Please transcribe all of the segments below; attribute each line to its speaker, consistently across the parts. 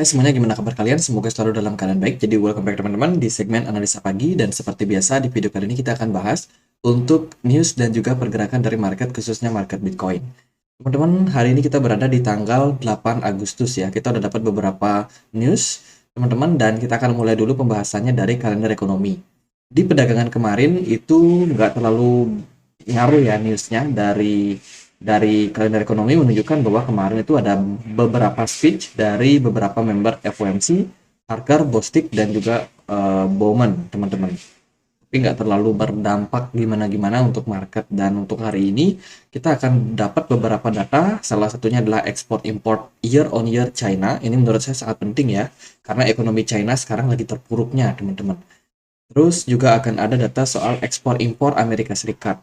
Speaker 1: Hai semuanya, gimana kabar kalian? Semoga selalu dalam keadaan baik. Jadi welcome back teman-teman di segmen analisa pagi, dan seperti biasa di video kali ini kita akan bahas untuk news dan juga pergerakan dari market, khususnya market Bitcoin. Teman-teman, hari ini kita berada di tanggal 8 Agustus ya. Kita udah dapat beberapa news teman-teman, dan kita akan mulai dulu pembahasannya dari kalender ekonomi. Di perdagangan kemarin itu nggak terlalu ngaruh ya newsnya. Dari kalender ekonomi menunjukkan bahwa kemarin itu ada beberapa speech dari beberapa member FOMC, Harker, Bostic, dan juga Bowman, teman-teman. Tapi nggak terlalu berdampak gimana-gimana untuk market. Dan untuk hari ini kita akan dapat beberapa data, salah satunya adalah export import year on year China. Ini menurut saya sangat penting ya, karena ekonomi China sekarang lagi terpuruknya, teman-teman. Terus juga akan ada data soal ekspor impor Amerika Serikat.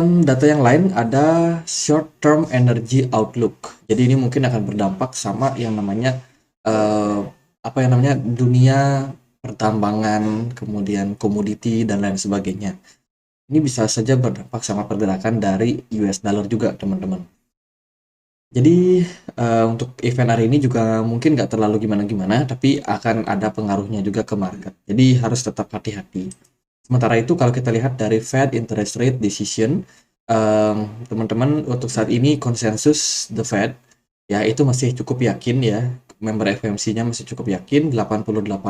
Speaker 1: Data yang lain ada short term energy outlook. Jadi ini mungkin akan berdampak sama yang namanya eh, apa yang namanya dunia pertambangan, kemudian komoditi dan lain sebagainya. Ini bisa saja berdampak sama pergerakan dari US dollar juga, teman-teman. Jadi untuk event hari ini juga mungkin nggak terlalu gimana-gimana, tapi akan ada pengaruhnya juga ke market. Jadi harus tetap hati-hati. Sementara itu kalau kita lihat dari Fed interest rate decision, teman-teman, untuk saat ini konsensus The Fed ya itu masih cukup yakin ya, member FOMC-nya masih cukup yakin 88%.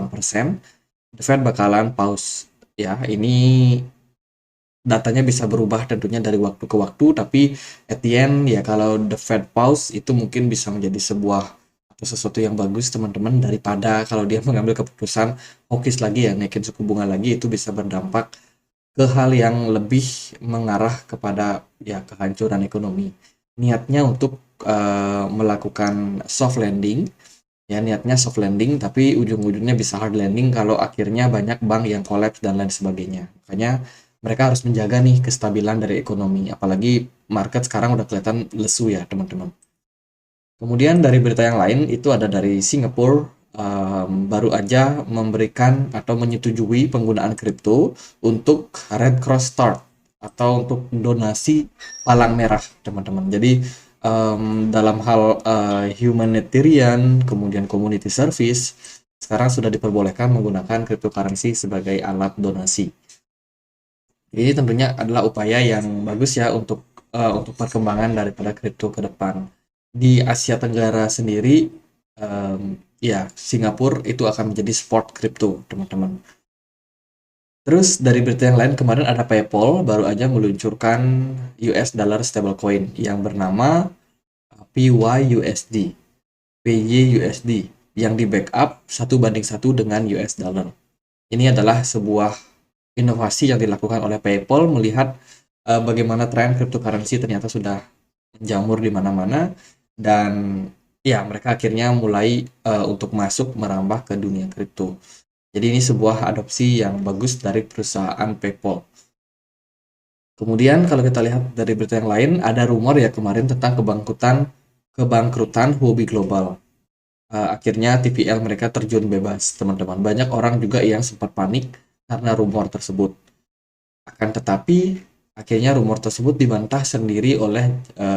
Speaker 1: The Fed bakalan pause ya. Ini datanya bisa berubah tentunya dari waktu ke waktu, tapi at the end ya kalau the Fed pause itu mungkin bisa menjadi sebuah atau sesuatu yang bagus, teman-teman, daripada kalau dia mengambil keputusan hawkish lagi ya, naikin suku bunga lagi. Itu bisa berdampak ke hal yang lebih mengarah kepada ya kehancuran ekonomi. Niatnya untuk melakukan soft landing, ya niatnya soft landing, tapi ujung-ujungnya bisa hard landing kalau akhirnya banyak bank yang collapse dan lain sebagainya. Makanya mereka harus menjaga nih kestabilan dari ekonomi, apalagi market sekarang udah kelihatan lesu ya, teman-teman. Kemudian dari berita yang lain itu ada dari Singapura, baru aja memberikan atau menyetujui penggunaan kripto untuk Red Cross Start atau untuk donasi palang merah, teman-teman. Jadi dalam hal humanitarian, kemudian community service, sekarang sudah diperbolehkan menggunakan cryptocurrency sebagai alat donasi. Ini tentunya adalah upaya yang bagus ya untuk perkembangan daripada kripto ke depan. Di Asia Tenggara sendiri, ya Singapura itu akan menjadi sport kripto, teman-teman. Terus dari berita yang lain, kemarin ada PayPal baru aja meluncurkan US dollar stablecoin yang bernama PYUSD, PYUSD, yang di backup 1:1 dengan US dollar. Ini adalah sebuah inovasi yang dilakukan oleh PayPal melihat bagaimana tren cryptocurrency ternyata sudah menjamur di mana-mana, dan ya mereka akhirnya mulai untuk masuk merambah ke dunia kripto. Jadi ini sebuah adopsi yang bagus dari perusahaan PayPal. Kemudian kalau kita lihat dari berita yang lain, ada rumor ya kemarin tentang kebangkrutan Huobi Global. Akhirnya TVL mereka terjun bebas, teman-teman. Banyak orang juga yang sempat panik karena rumor tersebut. Akan tetapi akhirnya rumor tersebut dibantah sendiri oleh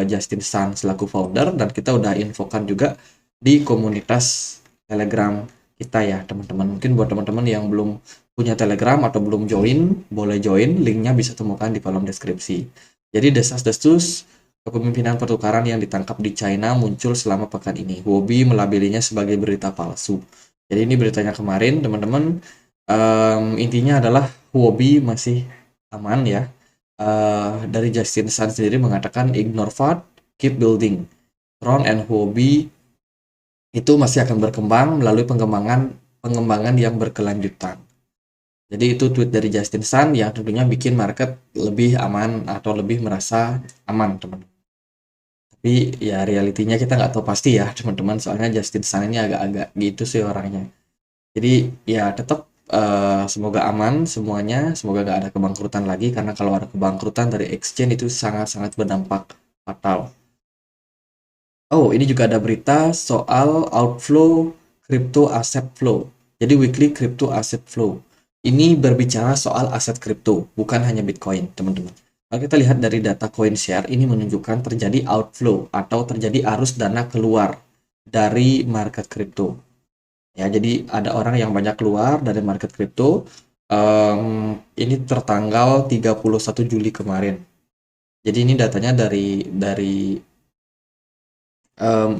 Speaker 1: Justin Sun selaku founder, dan kita udah infokan juga di komunitas Telegram kita ya, teman-teman. Mungkin buat teman-teman yang belum punya Telegram atau belum join, boleh join, linknya bisa temukan di kolom deskripsi. Jadi desas-desus kepemimpinan pertukaran yang ditangkap di China muncul selama pekan ini. Huobi melabelinya sebagai berita palsu. Jadi ini beritanya kemarin, teman-teman. Intinya adalah Huobi masih aman ya. Dari Justin Sun sendiri mengatakan ignore FUD, keep building. Tron and Huobi itu masih akan berkembang melalui pengembangan yang berkelanjutan. Jadi itu tweet dari Justin Sun yang tentunya bikin market lebih aman atau lebih merasa aman, teman-teman. Tapi ya realitinya kita nggak tahu pasti ya, teman-teman. Soalnya Justin Sun ini agak-agak gitu sih orangnya. Jadi ya tetap semoga aman semuanya, semoga nggak ada kebangkrutan lagi, karena kalau ada kebangkrutan dari exchange itu sangat-sangat berdampak fatal. Oh, ini juga ada berita soal outflow crypto asset flow. Jadi weekly crypto asset flow. Ini berbicara soal aset kripto, bukan hanya Bitcoin, teman-teman. Kalau kita lihat dari data CoinShare, ini menunjukkan terjadi outflow atau terjadi arus dana keluar dari market kripto. Ya, jadi ada orang yang banyak keluar dari market kripto. Ini tertanggal 31 Juli kemarin. Jadi ini datanya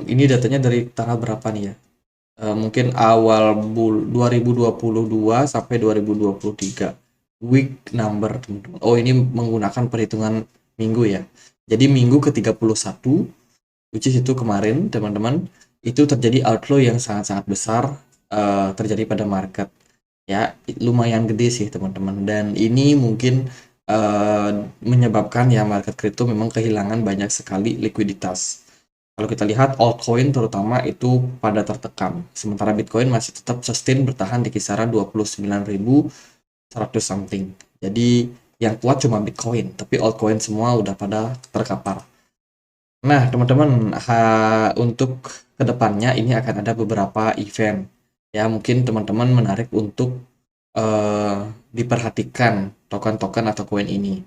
Speaker 1: ini datanya dari tanggal berapa nih ya? Mungkin awal 2022 sampai 2023 week number, teman-teman. Oh, ini menggunakan perhitungan minggu ya. Jadi minggu ke-31, which is itu kemarin, teman-teman, itu terjadi outflow yang sangat-sangat besar terjadi pada market. Ya, lumayan gede sih, teman-teman. Dan ini mungkin menyebabkan ya market kripto memang kehilangan banyak sekali likuiditas. Kalau kita lihat altcoin terutama itu pada tertekan, sementara Bitcoin masih tetap sustain bertahan di kisaran 29.100 something. Jadi yang kuat cuma Bitcoin, tapi altcoin semua udah pada terkapar. Nah, teman-teman, untuk kedepannya ini akan ada beberapa event. Ya, mungkin teman-teman menarik untuk diperhatikan token-token atau koin ini.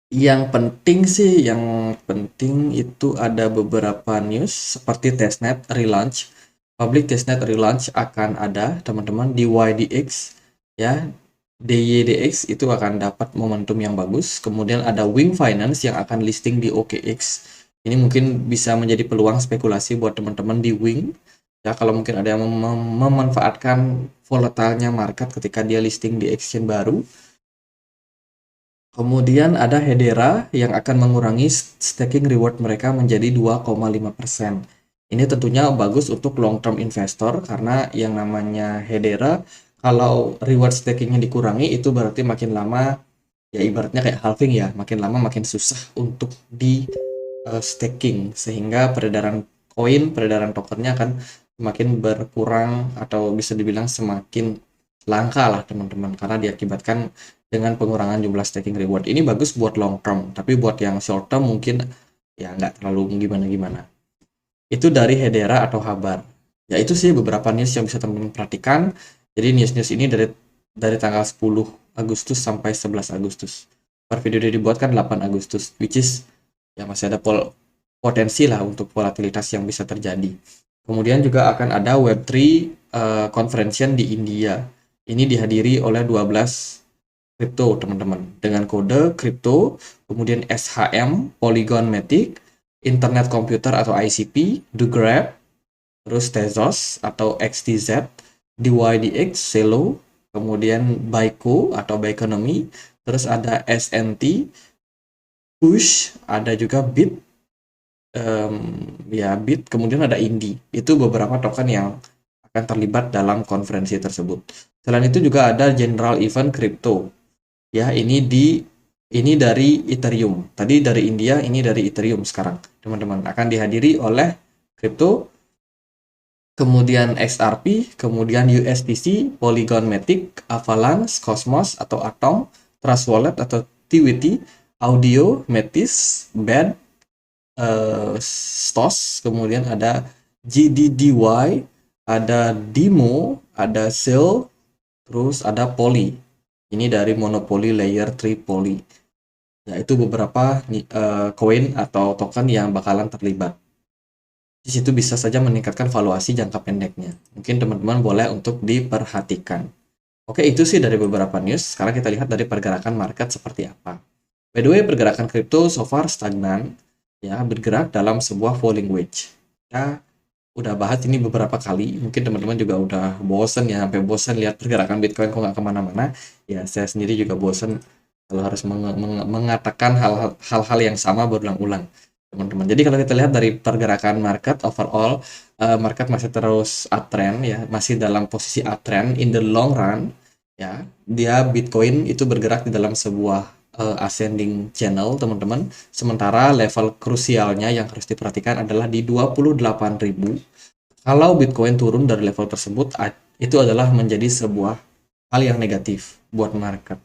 Speaker 1: Yang penting itu ada beberapa news seperti testnet relaunch. Public testnet relaunch akan ada, teman-teman, di YDX ya. DYDX itu akan dapat momentum yang bagus. Kemudian ada Wing Finance yang akan listing di OKX. Ini mungkin bisa menjadi peluang spekulasi buat teman-teman di Wing. Ya, kalau mungkin ada yang memanfaatkan volatilnya market ketika dia listing di exchange baru. Kemudian ada Hedera yang akan mengurangi staking reward mereka menjadi 2,5%. Ini tentunya bagus untuk long term investor karena yang namanya Hedera, kalau reward stakingnya dikurangi itu berarti makin lama, ya ibaratnya kayak halving ya, makin lama makin susah untuk di staking, sehingga peredaran koin, peredaran tokennya akan semakin berkurang atau bisa dibilang semakin langka lah, teman-teman, karena diakibatkan dengan pengurangan jumlah staking reward. Ini bagus buat long term, tapi buat yang short term mungkin ya nggak terlalu gimana-gimana. Itu dari Hedera atau Habar. Ya itu sih beberapa news yang bisa teman-teman perhatikan. Jadi news-news ini dari tanggal 10 Agustus sampai 11 Agustus. Per video ini dibuat kan 8 Agustus, which is ya masih ada potensi lah untuk volatilitas yang bisa terjadi. Kemudian juga akan ada Web3 convention di India. Ini dihadiri oleh 12 kripto, teman-teman, dengan kode kripto, kemudian SHM, Polygon Matic, Internet Computer atau ICP, DoGrab, terus Tezos atau XTZ, DYDX, Celo, kemudian Baiko atau Baiconomy, terus ada SNT, Push, ada juga Bit, Bit, kemudian ada Indi. Itu beberapa token yang akan terlibat dalam konferensi tersebut. Selain itu juga ada General Event Crypto. Ya, ini dari Ethereum. Tadi dari India, ini dari Ethereum sekarang. Teman-teman, akan dihadiri oleh Crypto, kemudian XRP, kemudian USDC, Polygon Matic, Avalanche, Cosmos atau Atom, Trust Wallet atau TWT, Audio, Metis, BED, STOS, kemudian ada GDDY, ada Demo, ada Seal, terus ada Poly. Ini dari Monopoly Layer 3 Poly. Ya, itu beberapa koin atau token yang bakalan terlibat. Di situ bisa saja meningkatkan valuasi jangka pendeknya. Mungkin teman-teman boleh untuk diperhatikan. Oke, itu sih dari beberapa news. Sekarang kita lihat dari pergerakan market seperti apa. By the way, pergerakan kripto so far stagnan, ya, bergerak dalam sebuah falling wedge. Ya, udah bahas ini beberapa kali, mungkin teman-teman juga udah bosen ya, sampai bosen lihat pergerakan Bitcoin kok nggak kemana-mana. Ya, saya sendiri juga bosen kalau harus mengatakan hal-hal yang sama berulang-ulang, teman-teman. Jadi kalau kita lihat dari pergerakan market overall, market masih terus uptrend ya, masih dalam posisi uptrend in the long run ya. Dia Bitcoin itu bergerak di dalam sebuah ascending channel, teman-teman. Sementara level krusialnya yang harus diperhatikan adalah di 28.000. Kalau Bitcoin turun dari level tersebut, itu adalah menjadi sebuah hal yang negatif buat market.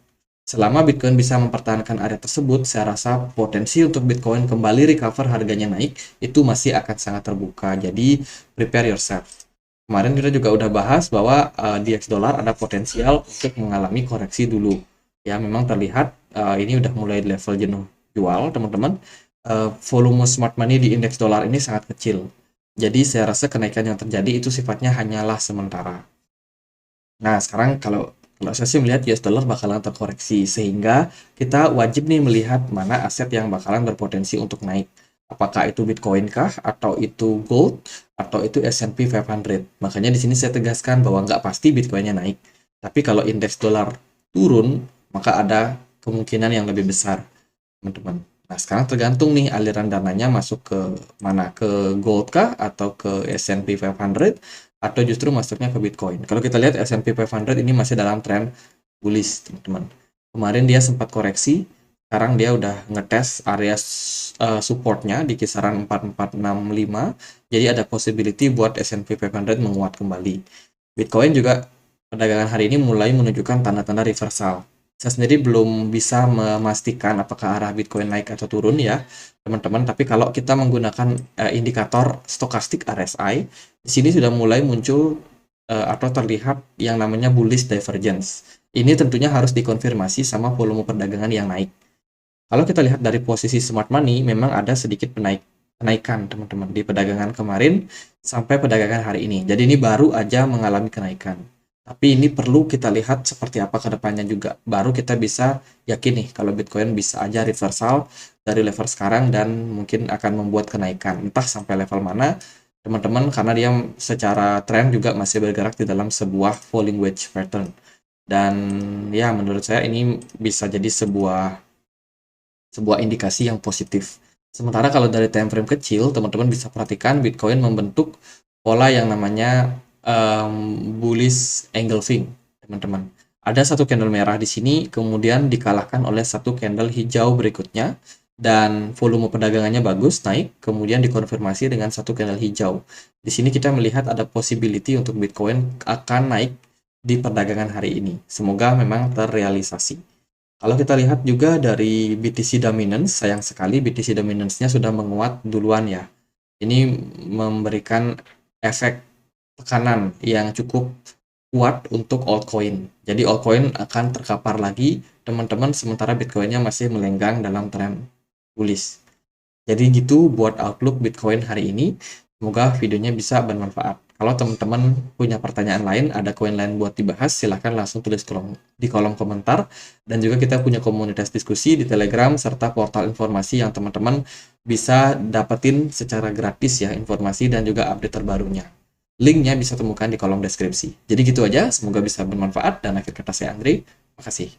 Speaker 1: Selama Bitcoin bisa mempertahankan area tersebut, saya rasa potensi untuk Bitcoin kembali recover harganya naik itu masih akan sangat terbuka. Jadi prepare yourself. Kemarin kita juga udah bahas bahwa DX dollar ada potensial untuk mengalami koreksi dulu. Ya, memang terlihat ini udah mulai level jenuh jual, teman-teman. volume smart money di indeks dolar ini sangat kecil. Jadi saya rasa kenaikan yang terjadi itu sifatnya hanyalah sementara. Nah, sekarang kalau kalau saya sih melihat US dollar bakalan terkoreksi, sehingga kita wajib nih melihat mana aset yang bakalan berpotensi untuk naik. Apakah itu Bitcoin kah, atau itu gold, atau itu S&P 500. Makanya di sini saya tegaskan bahwa nggak pasti Bitcoinnya naik. Tapi kalau indeks dolar turun, maka ada kemungkinan yang lebih besar, teman-teman. Nah, sekarang tergantung nih aliran dananya masuk ke mana, ke gold kah, atau ke S&P 500, atau justru masuknya ke Bitcoin. Kalau kita lihat S&P 500 ini masih dalam tren bullish, teman-teman. Kemarin dia sempat koreksi, sekarang dia udah ngetes area supportnya di kisaran 4465, jadi ada possibility buat S&P 500 menguat kembali. Bitcoin juga perdagangan hari ini mulai menunjukkan tanda-tanda reversal. Saya sendiri belum bisa memastikan apakah arah Bitcoin naik atau turun ya, teman-teman. Tapi kalau kita menggunakan indikator stokastik RSI, di sini sudah mulai muncul atau terlihat yang namanya bullish divergence. Ini tentunya harus dikonfirmasi sama volume perdagangan yang naik. Kalau kita lihat dari posisi smart money, memang ada sedikit kenaikan, teman-teman, di perdagangan kemarin sampai perdagangan hari ini. Jadi ini baru aja mengalami kenaikan. Tapi ini perlu kita lihat seperti apa ke depannya juga. Baru kita bisa yakin nih kalau Bitcoin bisa aja reversal dari level sekarang dan mungkin akan membuat kenaikan. Entah sampai level mana, teman-teman, karena dia secara tren juga masih bergerak di dalam sebuah falling wedge pattern. Dan ya menurut saya ini bisa jadi sebuah indikasi yang positif. Sementara kalau dari time frame kecil, teman-teman bisa perhatikan Bitcoin membentuk pola yang namanya bullish engulfing, teman-teman. Ada satu candle merah di sini, kemudian dikalahkan oleh satu candle hijau berikutnya, dan volume perdagangannya bagus, naik, kemudian dikonfirmasi dengan satu candle hijau. Di sini kita melihat ada possibility untuk Bitcoin akan naik di perdagangan hari ini. Semoga memang terrealisasi. Kalau kita lihat juga dari BTC Dominance, sayang sekali BTC Dominance-nya sudah menguat duluan ya. Ini memberikan efek tekanan yang cukup kuat untuk altcoin. Jadi altcoin akan terkapar lagi, teman-teman, sementara Bitcoin-nya masih melenggang dalam tren bullish. Jadi gitu buat outlook Bitcoin hari ini. Semoga videonya bisa bermanfaat. Kalau teman-teman punya pertanyaan lain, ada koin lain buat dibahas, silahkan langsung tulis di kolom komentar. Dan juga kita punya komunitas diskusi di Telegram, serta portal informasi yang teman-teman bisa dapetin secara gratis ya, informasi dan juga update terbarunya. Linknya bisa temukan di kolom deskripsi. Jadi gitu aja, semoga bisa bermanfaat, dan akhir kata saya Andre, makasih.